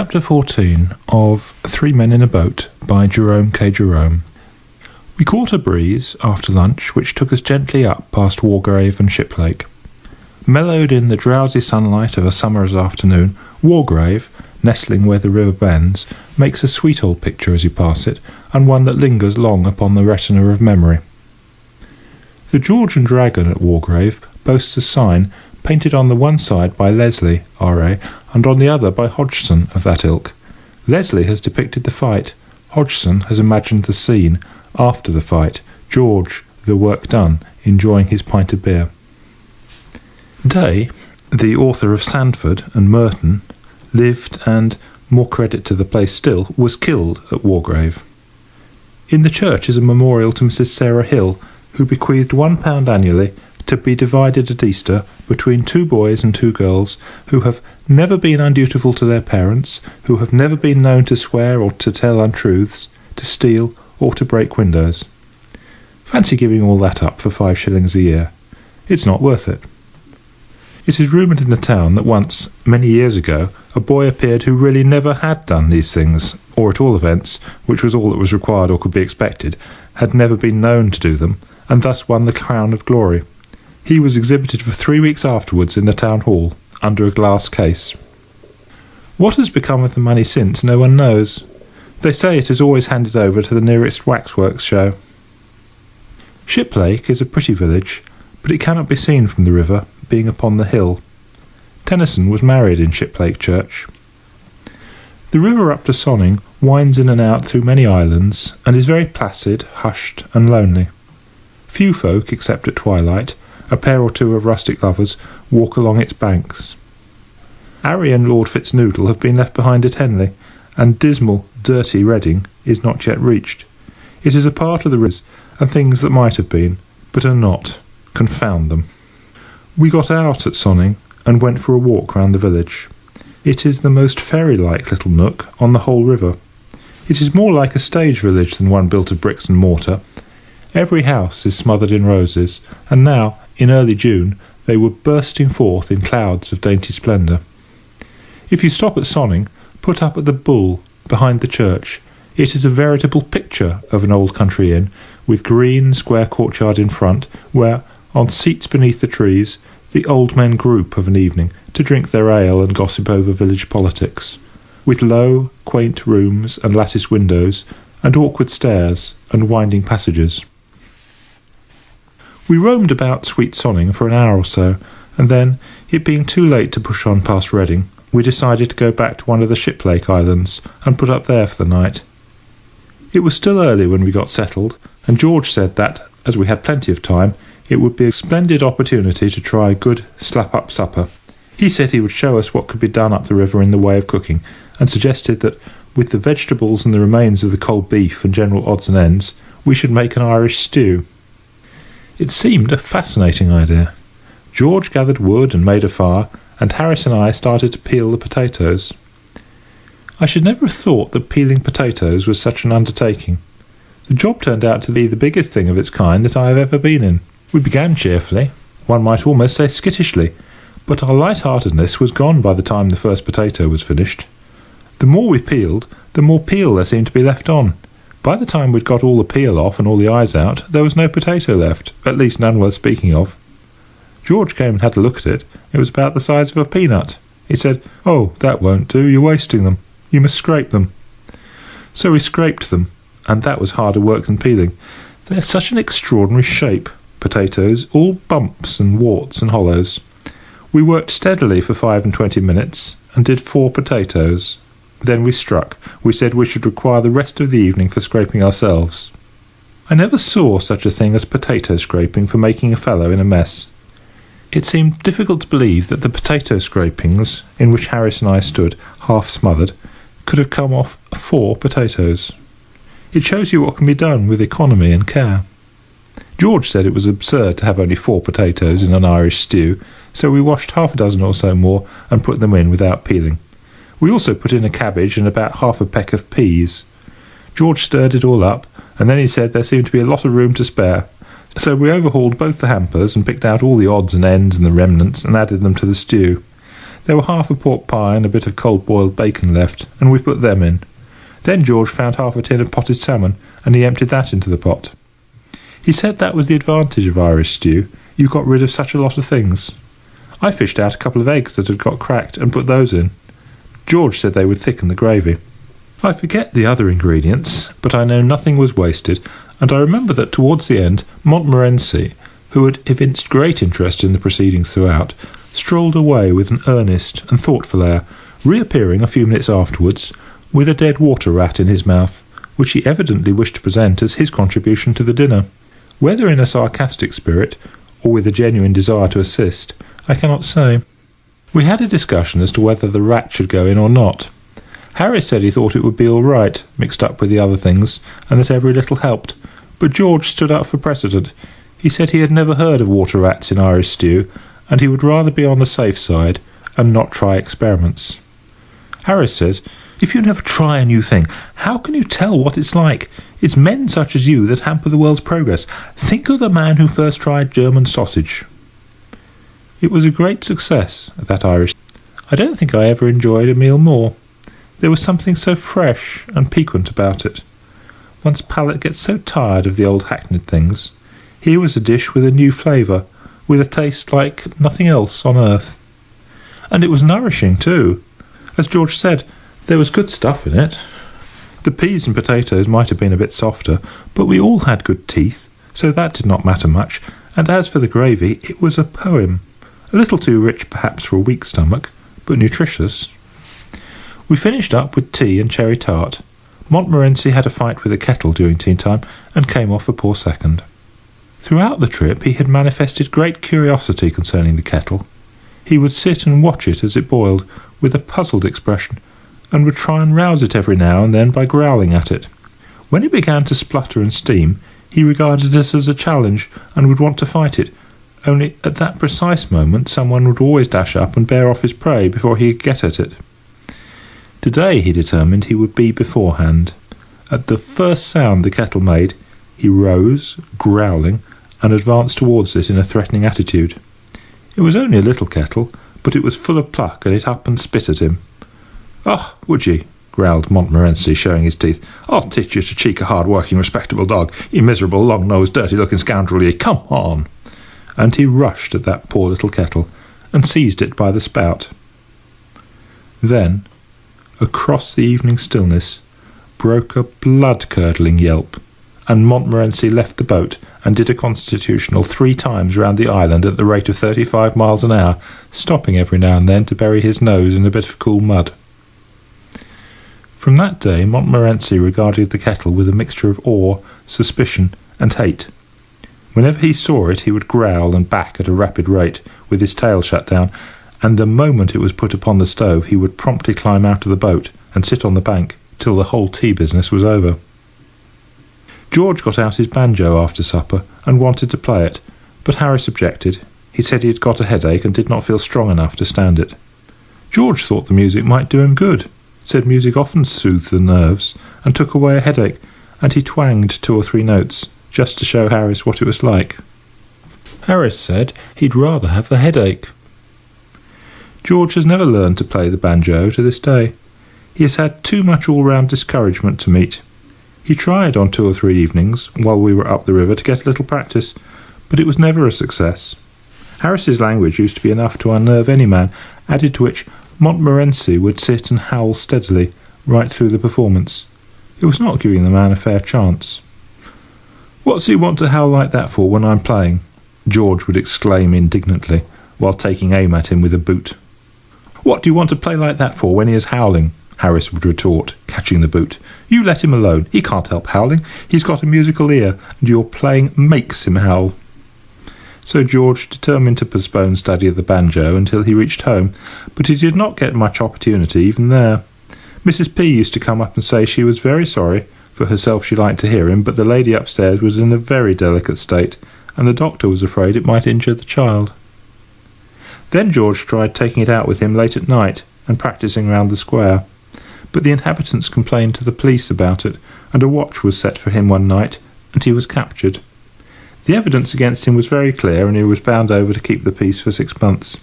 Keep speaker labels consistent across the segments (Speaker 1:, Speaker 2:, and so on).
Speaker 1: Chapter 14 of 3 Men in a Boat by Jerome K. Jerome. We caught a breeze after lunch which took us gently up past Wargrave and Shiplake. Mellowed in the drowsy sunlight of a summer's afternoon, Wargrave, nestling where the river bends, makes a sweet old picture as you pass it, and one that lingers long upon the retina of memory. The George and Dragon at Wargrave boasts a sign painted on the one side by Leslie, R.A., and on the other by Hodgson of that ilk. Leslie has depicted the fight, Hodgson has imagined the scene after the fight, George, the work done, enjoying his pint of beer. Day, the author of Sandford and Merton, lived and, more credit to the place still, was killed at Wargrave. In the church is a memorial to Mrs. Sarah Hill, who bequeathed £1 annually to be divided at Easter between 2 boys and 2 girls who have never been undutiful to their parents, who have never been known to swear or to tell untruths, to steal or to break windows. Fancy giving all that up for 5 shillings a year. It's not worth it. It is rumoured in the town that once, many years ago, a boy appeared who really never had done these things, or at all events, which was all that was required or could be expected, had never been known to do them, and thus won the crown of glory. He was exhibited for 3 weeks afterwards in the town hall, under a glass case. What has become of the money since, no one knows. They say it is always handed over to the nearest waxworks show. Shiplake is a pretty village, but it cannot be seen from the river, being upon the hill. Tennyson was married in Shiplake Church. The river up to Sonning winds in and out through many islands, and is very placid, hushed, and lonely. Few folk, except at twilight, a pair or 2 of rustic lovers, walk along its banks. Harry and Lord Fitznoodle have been left behind at Henley, and dismal, dirty Reading is not yet reached. It is a part of the river, and things that might have been, but are not. Confound them. We got out at Sonning, and went for a walk round the village. It is the most fairy-like little nook on the whole river. It is more like a stage village than one built of bricks and mortar. Every house is smothered in roses, and now, in early June, they were bursting forth in clouds of dainty splendour. If you stop at Sonning, put up at the Bull, behind the church. It is a veritable picture of an old country inn, with green, square courtyard in front, where, on seats beneath the trees, the old men group of an evening to drink their ale and gossip over village politics, with low, quaint rooms and latticed windows, and awkward stairs and winding passages. We roamed about Sweet Sonning for an hour or so, and then, it being too late to push on past Reading, we decided to go back to one of the Shiplake Islands and put up there for the night. It was still early when we got settled, and George said that, as we had plenty of time, it would be a splendid opportunity to try a good slap-up supper. He said he would show us what could be done up the river in the way of cooking, and suggested that, with the vegetables and the remains of the cold beef and general odds and ends, we should make an Irish stew. It seemed a fascinating idea. George gathered wood and made a fire, and Harris and I started to peel the potatoes. I should never have thought that peeling potatoes was such an undertaking. The job turned out to be the biggest thing of its kind that I have ever been in. We began cheerfully, one might almost say skittishly, but our light-heartedness was gone by the time the first potato was finished. The more we peeled, the more peel there seemed to be left on. By the time we'd got all the peel off and all the eyes out, there was no potato left, at least none worth speaking of. George came and had a look at it. It was about the size of a peanut. He said, "Oh, that won't do, you're wasting them. You must scrape them." So we scraped them, and that was harder work than peeling. They're such an extraordinary shape, potatoes, all bumps and warts and hollows. We worked steadily for 25 minutes, and did 4 potatoes. Then we struck. We said we should require the rest of the evening for scraping ourselves. I never saw such a thing as potato scraping for making a fellow in a mess. It seemed difficult to believe that the potato scrapings, in which Harris and I stood, half smothered, could have come off 4 potatoes. It shows you what can be done with economy and care. George said it was absurd to have only 4 potatoes in an Irish stew, so we washed half a dozen or so more and put them in without peeling. We also put in a cabbage and about half a peck of peas. George stirred it all up, and then he said there seemed to be a lot of room to spare. So we overhauled both the hampers and picked out all the odds and ends and the remnants and added them to the stew. There were half a pork pie and a bit of cold-boiled bacon left, and we put them in. Then George found half a tin of potted salmon, and he emptied that into the pot. He said that was the advantage of Irish stew. You got rid of such a lot of things. I fished out a couple of eggs that had got cracked and put those in. George said they would thicken the gravy. I forget the other ingredients, but I know nothing was wasted, and I remember that towards the end, Montmorency, who had evinced great interest in the proceedings throughout, strolled away with an earnest and thoughtful air, reappearing a few minutes afterwards with a dead water rat in his mouth, which he evidently wished to present as his contribution to the dinner. Whether in a sarcastic spirit, or with a genuine desire to assist, I cannot say. We had a discussion as to whether the rat should go in or not. Harris said he thought it would be all right, mixed up with the other things, and that every little helped, but George stood up for precedent. He said he had never heard of water rats in Irish stew, and he would rather be on the safe side and not try experiments. Harris said, "If you never try a new thing, how can you tell what it's like? It's men such as you that hamper the world's progress. Think of the man who first tried German sausage." It was a great success, that Irish. I don't think I ever enjoyed a meal more. There was something so fresh and piquant about it. One's palate gets so tired of the old hackneyed things. Here was a dish with a new flavour, with a taste like nothing else on earth. And it was nourishing too. As George said, there was good stuff in it. The peas and potatoes might have been a bit softer, but we all had good teeth, so that did not matter much, and as for the gravy, it was a poem. A little too rich perhaps for a weak stomach, but nutritious. We finished up with tea and cherry tart. Montmorency had a fight with a kettle during tea time, and came off a poor second. Throughout the trip he had manifested great curiosity concerning the kettle. He would sit and watch it as it boiled, with a puzzled expression, and would try and rouse it every now and then by growling at it. When it began to splutter and steam, he regarded this as a challenge, and would want to fight it, only at that precise moment someone would always dash up and bear off his prey before he could get at it. Today he determined he would be beforehand. At the first sound the kettle made, he rose, growling, and advanced towards it in a threatening attitude. It was only a little kettle, but it was full of pluck, and it up and spit at him. "Oh, would ye?" growled Montmorency, showing his teeth. "I'll teach you to cheek a hard-working, respectable dog, you miserable, long-nosed, dirty-looking scoundrel, ye! Come on!" And he rushed at that poor little kettle, and seized it by the spout. Then, across the evening stillness, broke a blood-curdling yelp, and Montmorency left the boat and did a constitutional 3 times round the island at the rate of 35 miles an hour, stopping every now and then to bury his nose in a bit of cool mud. From that day Montmorency regarded the kettle with a mixture of awe, suspicion, and hate. Whenever he saw it he would growl and back at a rapid rate, with his tail shut down, and the moment it was put upon the stove he would promptly climb out of the boat and sit on the bank till the whole tea business was over. George got out his banjo after supper and wanted to play it, but Harris objected. He said he had got a headache and did not feel strong enough to stand it. George thought the music might do him good, said music often soothed the nerves and took away a headache, and he twanged 2 or 3 notes, just to show Harris what it was like. Harris said he'd rather have the headache. George has never learned to play the banjo to this day. He has had too much all-round discouragement to meet. He tried on 2 or 3 evenings, while we were up the river, to get a little practice, but it was never a success. Harris's language used to be enough to unnerve any man, added to which Montmorency would sit and howl steadily right through the performance. It was not giving the man a fair chance. "What's he want to howl like that for when I'm playing?" George would exclaim indignantly, while taking aim at him with a boot. "What do you want to play like that for when he is howling?" Harris would retort, catching the boot. "You let him alone. He can't help howling. He's got a musical ear, and your playing makes him howl." So George determined to postpone study of the banjo until he reached home, but he did not get much opportunity even there. Mrs. P. used to come up and say she was very sorry. For herself she liked to hear him, but the lady upstairs was in a very delicate state, and the doctor was afraid it might injure the child. Then George tried taking it out with him late at night and practising round the square, but the inhabitants complained to the police about it, and a watch was set for him one night, and he was captured. The evidence against him was very clear, and he was bound over to keep the peace for 6 months.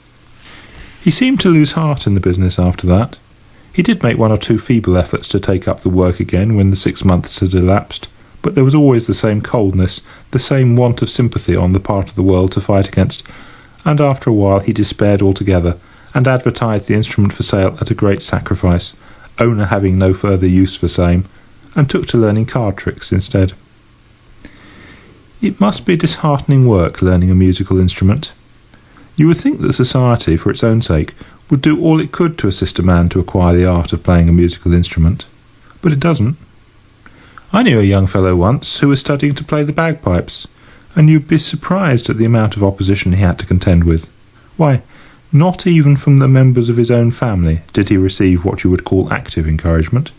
Speaker 1: He seemed to lose heart in the business after that. He did make one or two feeble efforts to take up the work again when the 6 months had elapsed, but there was always the same coldness, the same want of sympathy on the part of the world to fight against, and after a while he despaired altogether, and advertised the instrument for sale at a great sacrifice, owner having no further use for same, and took to learning card tricks instead. It must be disheartening work learning a musical instrument. You would think that society, for its own sake, would do all it could to assist a man to acquire the art of playing a musical instrument, but it doesn't. I knew a young fellow once who was studying to play the bagpipes, and you'd be surprised at the amount of opposition he had to contend with. Why, not even from the members of his own family did he receive what you would call active encouragement.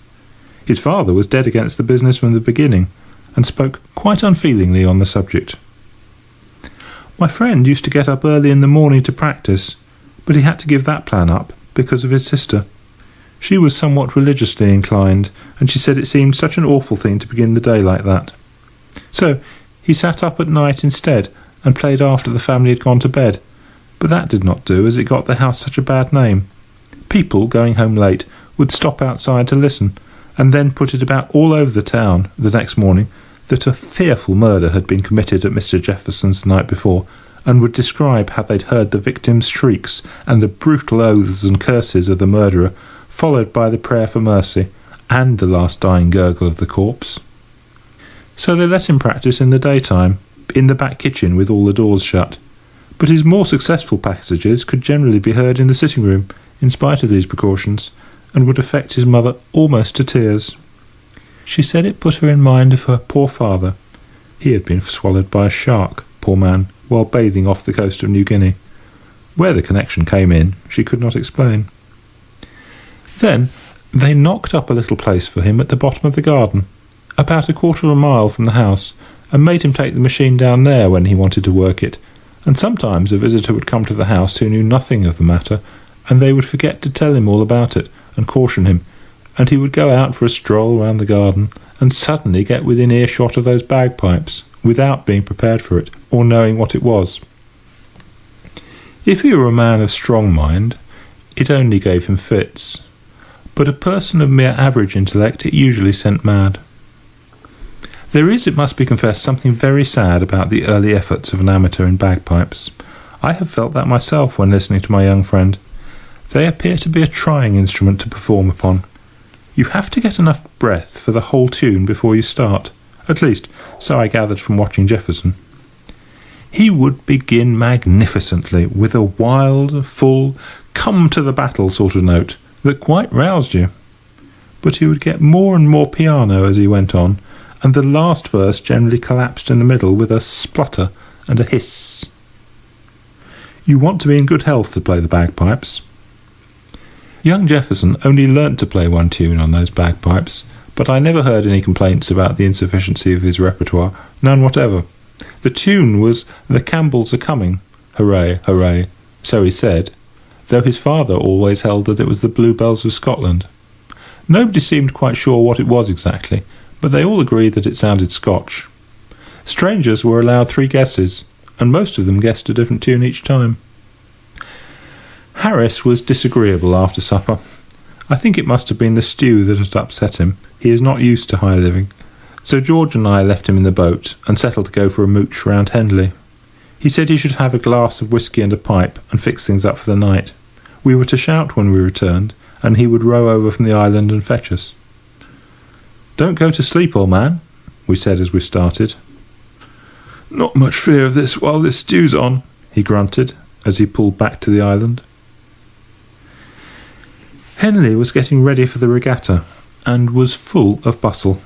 Speaker 1: His father was dead against the business from the beginning, and spoke quite unfeelingly on the subject. My friend used to get up early in the morning to practice, but he had to give that plan up because of his sister. She was somewhat religiously inclined, and she said it seemed such an awful thing to begin the day like that. So he sat up at night instead, and played after the family had gone to bed, but that did not do, as it got the house such a bad name. People, going home late, would stop outside to listen, and then put it about all over the town the next morning that a fearful murder had been committed at Mr. Jefferson's the night before, and would describe how they'd heard the victim's shrieks and the brutal oaths and curses of the murderer, followed by the prayer for mercy, and the last dying gurgle of the corpse. So they let him practice in the daytime, in the back kitchen with all the doors shut, but his more successful passages could generally be heard in the sitting-room, in spite of these precautions, and would affect his mother almost to tears. She said it put her in mind of her poor father. He had been swallowed by a shark, poor man, while bathing off the coast of New Guinea. Where the connection came in, she could not explain. Then they knocked up a little place for him at the bottom of the garden, about a quarter of a mile from the house, and made him take the machine down there when he wanted to work it, and sometimes a visitor would come to the house who knew nothing of the matter, and they would forget to tell him all about it, and caution him, and he would go out for a stroll round the garden, and suddenly get within earshot of those bagpipes, without being prepared for it, or knowing what it was. If he were a man of strong mind, it only gave him fits, but a person of mere average intellect it usually sent mad. There is, it must be confessed, something very sad about the early efforts of an amateur in bagpipes. I have felt that myself when listening to my young friend. They appear to be a trying instrument to perform upon. You have to get enough breath for the whole tune before you start. At least, so I gathered from watching Jefferson. He would begin magnificently with a wild, full, come-to-the-battle sort of note that quite roused you. But he would get more and more piano as he went on, and the last verse generally collapsed in the middle with a splutter and a hiss. You want to be in good health to play the bagpipes. Young Jefferson only learnt to play one tune on those bagpipes, but I never heard any complaints about the insufficiency of his repertoire, none whatever. The tune was "The Campbells are Coming," hooray, hooray, so he said, though his father always held that it was the Bluebells of Scotland. Nobody seemed quite sure what it was exactly, but they all agreed that it sounded Scotch. Strangers were allowed 3 guesses, and most of them guessed a different tune each time. Harris was disagreeable after supper. I think it must have been the stew that had upset him. He is not used to high living. So George and I left him in the boat, and settled to go for a mooch round Henley. He said he should have a glass of whisky and a pipe, and fix things up for the night. We were to shout when we returned, and he would row over from the island and fetch us. "Don't go to sleep, old man," we said as we started. "Not much fear of this while this stew's on," he grunted, as he pulled back to the island. Henley was getting ready for the regatta, and was full of bustle.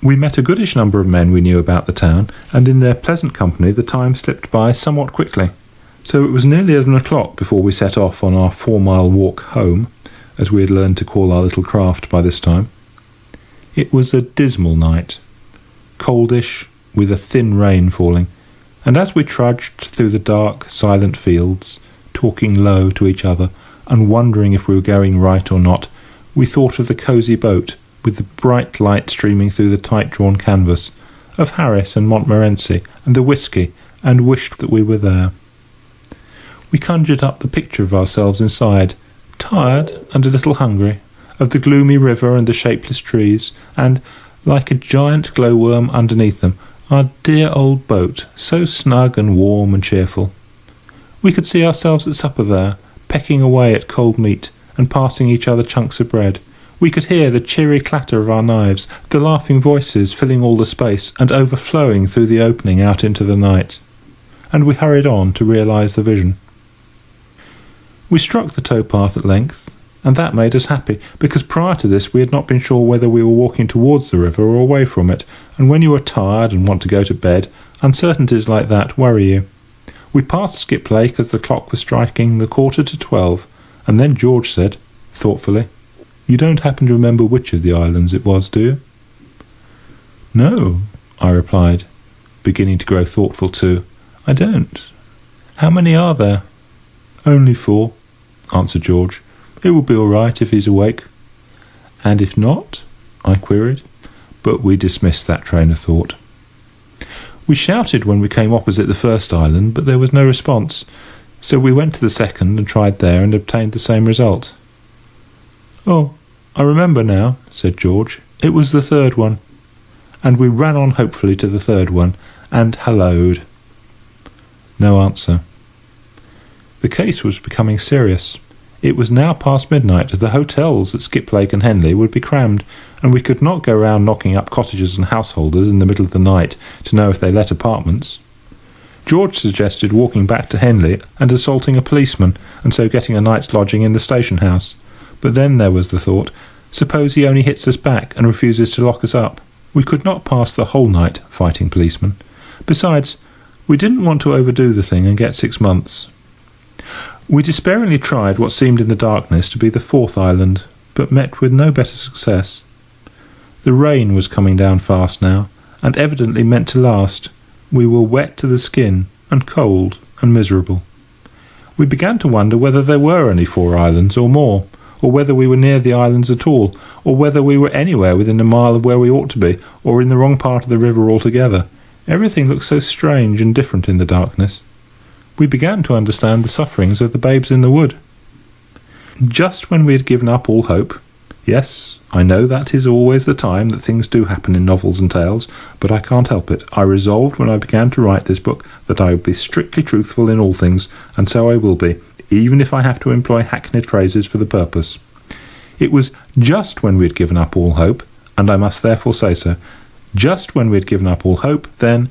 Speaker 1: We met a goodish number of men we knew about the town, and in their pleasant company the time slipped by somewhat quickly, so it was nearly 11 o'clock before we set off on our 4-mile walk home, as we had learned to call our little craft by this time. It was a dismal night, coldish, with a thin rain falling, and as we trudged through the dark, silent fields, talking low to each other, and wondering if we were going right or not, we thought of the cosy boat, with the bright light streaming through the tight-drawn canvas, of Harris and Montmorency, and the whisky, and wished that we were there. We conjured up the picture of ourselves inside, tired and a little hungry, of the gloomy river and the shapeless trees, and, like a giant glowworm underneath them, our dear old boat, so snug and warm and cheerful. We could see ourselves at supper there, pecking away at cold meat, and passing each other chunks of bread. We could hear the cheery clatter of our knives, the laughing voices filling all the space and overflowing through the opening out into the night. And we hurried on to realise the vision. We struck the towpath at length, and that made us happy, because prior to this we had not been sure whether we were walking towards the river or away from it, and when you are tired and want to go to bed, uncertainties like that worry you. We passed Skip Lake as the clock was striking the 11:45, and then George said, thoughtfully, "You don't happen to remember which of the islands it was, do you?" "No," I replied, beginning to grow thoughtful too. "I don't. How many are there?" "Only 4," answered George. "It will be all right if he's awake." "And if not?" I queried, but we dismissed that train of thought. We shouted when we came opposite the first island, but there was no response, so we went to the second and tried there and obtained the same result. "Oh, I remember now," said George. "It was the third one." And we ran on hopefully to the third one, and hallooed. No answer. The case was becoming serious. It was now past midnight. The hotels at Skiplake and Henley would be crammed, and we could not go round knocking up cottagers and householders in the middle of the night to know if they let apartments. George suggested walking back to Henley and assaulting a policeman, and so getting a night's lodging in the station house. But then there was the thought, suppose he only hits us back and refuses to lock us up? We could not pass the whole night fighting policemen. Besides, we didn't want to overdo the thing and get 6 months. We despairingly tried what seemed in the darkness to be the fourth island, but met with no better success. The rain was coming down fast now, and evidently meant to last. We were wet to the skin, and cold, and miserable. We began to wonder whether there were only 4 islands, or more, or whether we were near the islands at all, or whether we were anywhere within a mile of where we ought to be, or in the wrong part of the river altogether. Everything looked so strange and different in the darkness. We began to understand the sufferings of the babes in the wood. Just when we had given up all hope, yes, I know that is always the time that things do happen in novels and tales, but I can't help it. I resolved when I began to write this book that I would be strictly truthful in all things, and so I will be, even if I have to employ hackneyed phrases for the purpose. It was just when we had given up all hope, and I must therefore say so, just when we had given up all hope, then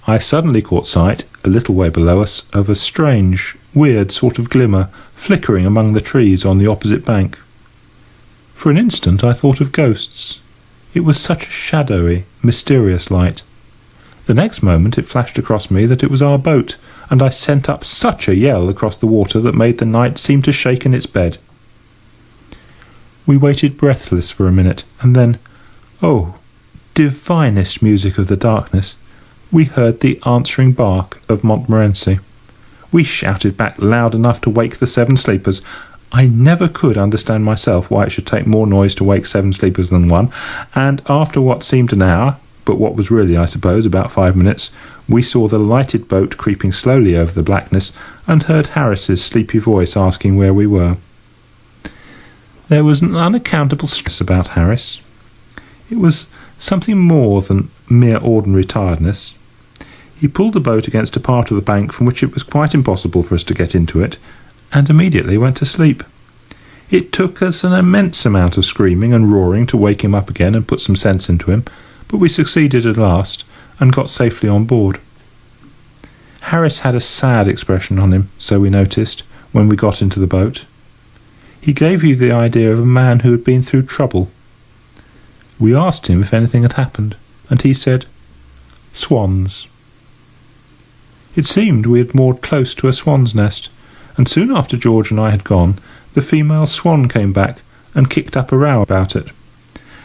Speaker 1: I suddenly caught sight, a little way below us, of a strange, weird sort of glimmer flickering among the trees on the opposite bank. For an instant I thought of ghosts. It was such a shadowy, mysterious light. The next moment it flashed across me that it was our boat, and I sent up such a yell across the water that made the night seem to shake in its bed. We waited breathless for a minute, and then, oh, divinest music of the darkness, we heard the answering bark of Montmorency. We shouted back loud enough to wake the 7 sleepers. I never could understand myself why it should take more noise to wake 7 sleepers than 1, and after what seemed an hour, but what was really, I suppose, about 5 minutes, we saw the lighted boat creeping slowly over the blackness, and heard Harris's sleepy voice asking where we were. There was an unaccountable stress about Harris. It was something more than mere ordinary tiredness. He pulled the boat against a part of the bank from which it was quite impossible for us to get into it, and immediately went to sleep. It took us an immense amount of screaming and roaring to wake him up again and put some sense into him, but we succeeded at last, and got safely on board. Harris had a sad expression on him, so we noticed, when we got into the boat. He gave you the idea of a man who had been through trouble. We asked him if anything had happened, and he said, "Swans." It seemed we had moored close to a swan's nest, and soon after George and I had gone, the female swan came back and kicked up a row about it.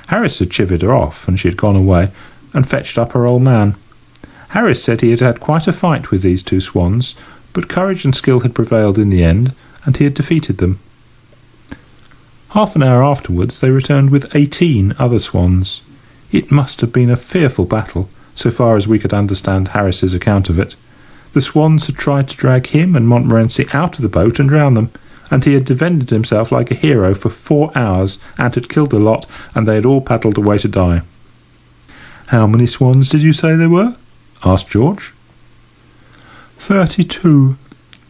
Speaker 1: Harris had chivied her off, and she had gone away, and fetched up her old man. Harris said he had had quite a fight with these 2 swans, but courage and skill had prevailed in the end, and he had defeated them. Half an hour afterwards they returned with 18 other swans. It must have been a fearful battle, so far as we could understand Harris's account of it. The swans had tried to drag him and Montmorency out of the boat and drown them, and he had defended himself like a hero for 4 hours, and had killed a lot, and they had all paddled away to die. "How many swans did you say there were?" asked George. 32,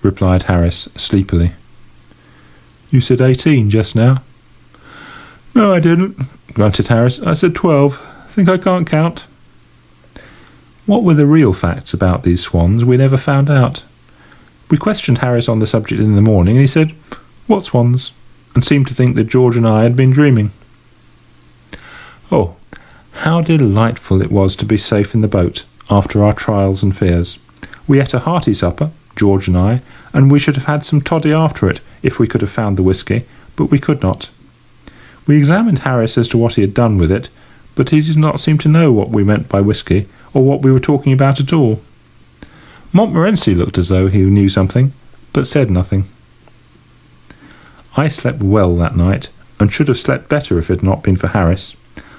Speaker 1: replied Harris, sleepily. "You said 18 just now." "No, I didn't," grunted Harris. "I said 12. Think I can't count." What were the real facts about these swans we never found out. We questioned Harris on the subject in the morning, and he said, "What swans?" and seemed to think that George and I had been dreaming. Oh, how delightful it was to be safe in the boat, after our trials and fears. We ate a hearty supper, George and I, and we should have had some toddy after it, if we could have found the whisky, but we could not. We examined Harris as to what he had done with it, but he did not seem to know what we meant by whisky, or what we were talking about at all. Montmorency looked as though he knew something, but said nothing. I slept well that night, and should have slept better if it had not been for Harris.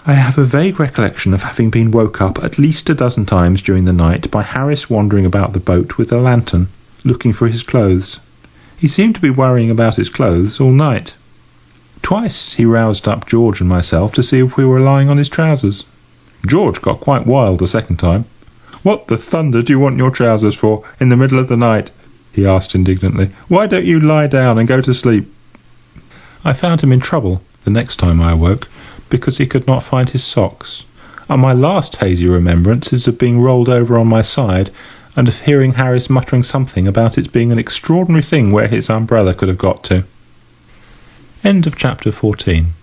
Speaker 1: I have a vague recollection of having been woke up at least a dozen times during the night by Harris wandering about the boat with a lantern, looking for his clothes. He seemed to be worrying about his clothes all night. Twice he roused up George and myself to see if we were lying on his trousers. George got quite wild the second time. "What the thunder do you want your trousers for, in the middle of the night?" he asked indignantly. "Why don't you lie down and go to sleep?" I found him in trouble the next time I awoke, because he could not find his socks, and my last hazy remembrance is of being rolled over on my side, and of hearing Harris muttering something about its being an extraordinary thing where his umbrella could have got to. End of chapter 14.